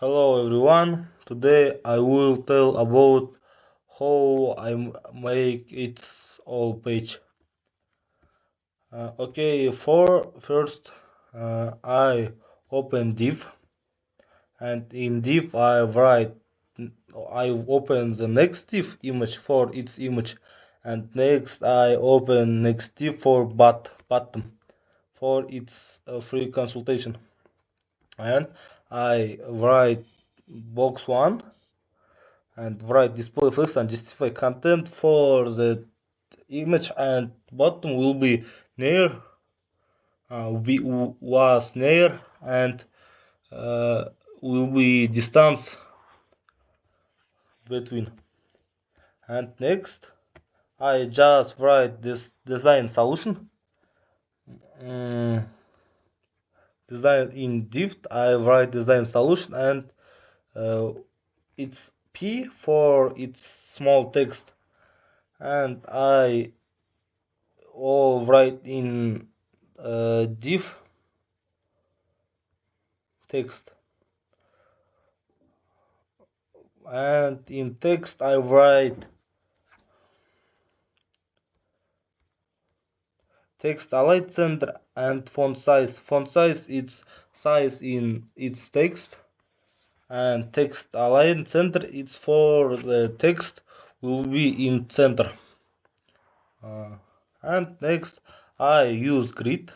Hello everyone. Today I will tell about how I make its all page. Okay, for first I open div, and in div I open the next div image for its image, and next I open next div for button for its free consultation, and I write box one and write display flex and justify content for the image, and bottom will be near was near, and will be distance between. And next I just write this design solution. Design in div I write design solution, and it's p for its small text, and I all write in div text, and in text I write text align center and font size. Font size it's size in its text, and text align center it's for the text will be in center. And next I use grid.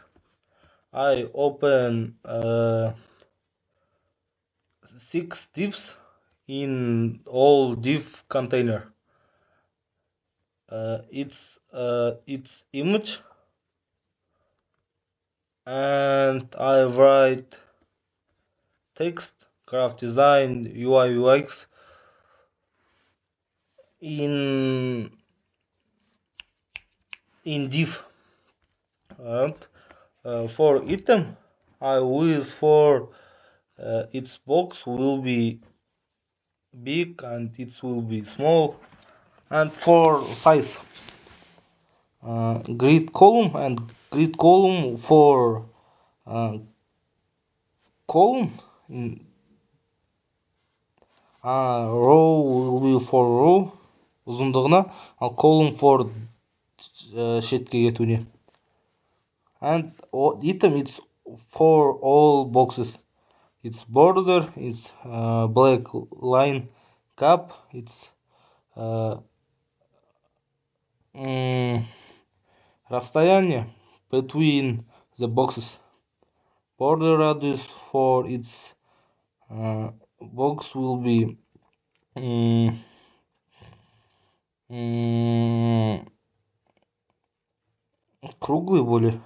I open 6 divs in all div container. It's image, and I write text, craft design, UI UX in div, and for item I use for its box will be big and it will be small, and for size grid column, and grid column for column in row will be for row ұзындығына, ал column for шетке кетуіне, and item it's for all boxes. It's border, it's black line cap, it's расстояние between the boxes. Border radius for its box will be круглый более.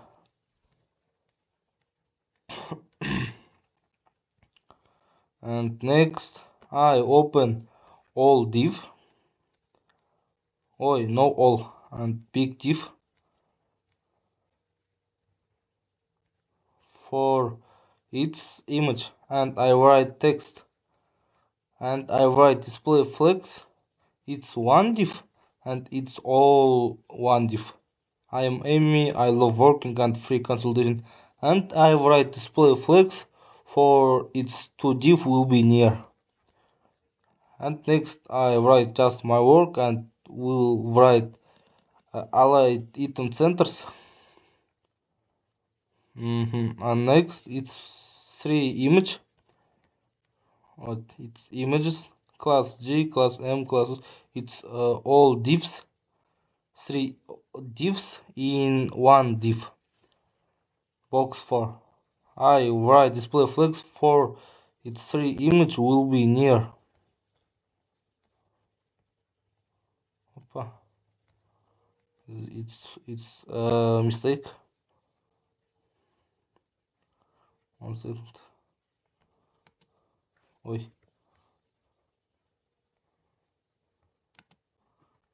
And next I open all div, no all, and big div for its image, and I write text, and I write display flex. It's one div, and it's all one div. I am Amy, I love working and free consultation, and I write display flex for its two div will be near. And next I write just my work, and will write allied item centers. And next it's 3 image. It's images, class G, class M, class. It's all divs, 3 divs in one div. Box 4. I write display flex for its 3 image will be near. It's a mistake. 1 second.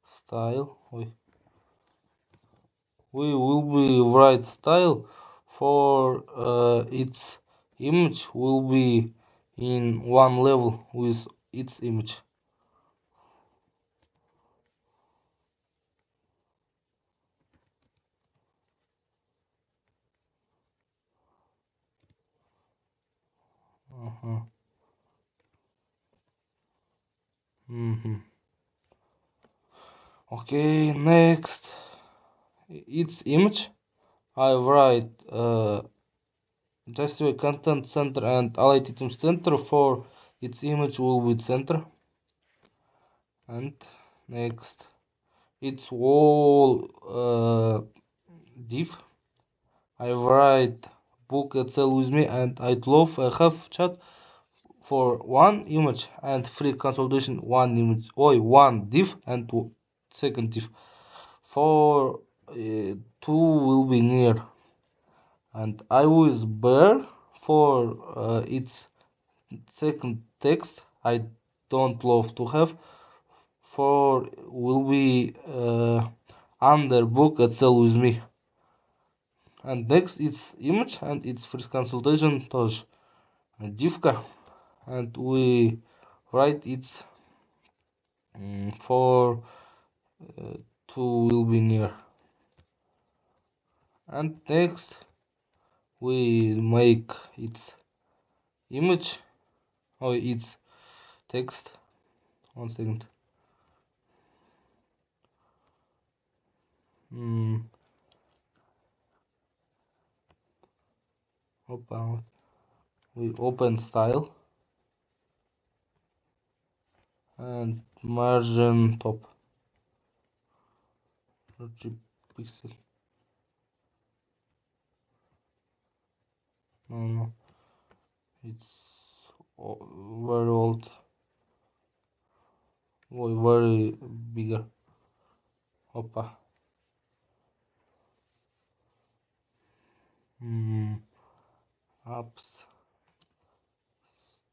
Style. We will be write style for its image will be in one level with its image. Mhm. Okay, next it's image. I write just a content center and allied item center for its image will be center. And next it's wall div. I write book Excel with me and I'd love a have chat for one image and free consultation one image one div and second div for two will be near and I will bear for its second text I don't love to have for will be under book Excel with me and next it's image and its first consultation тоже divka and we write its for two will be near and next we make its image or its text 1 second. mm, we open style and margin top 30 pixel no it's very old very bigger opa apps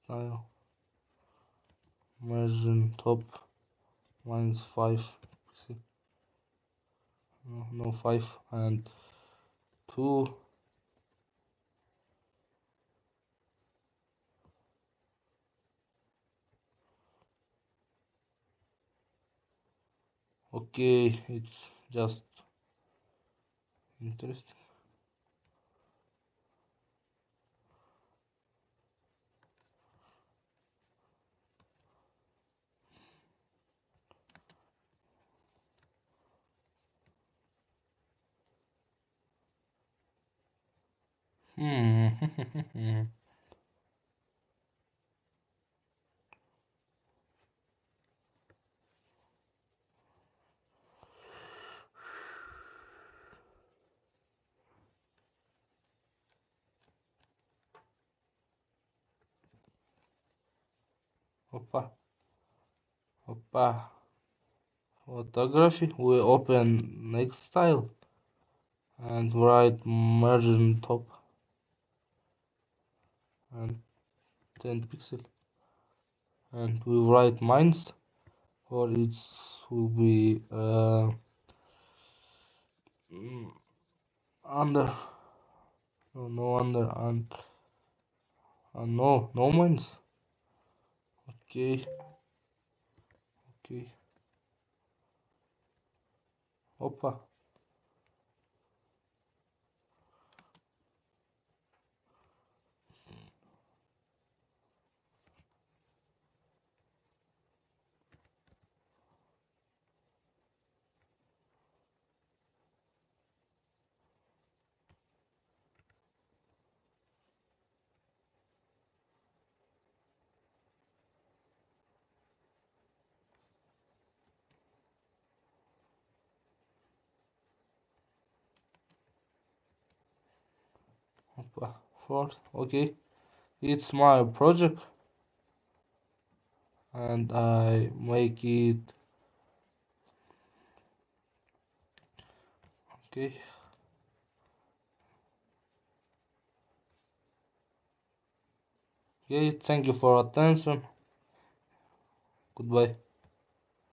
style margin top -5 pixel no 5 and 2 okay it's just interesting opa opa photography we open next style and write margin top and 10 pixel and we write minus or it will be under no under and no minus okay okay opa opa fourth okay it's my project and I make it okay okay thank you for attention goodbye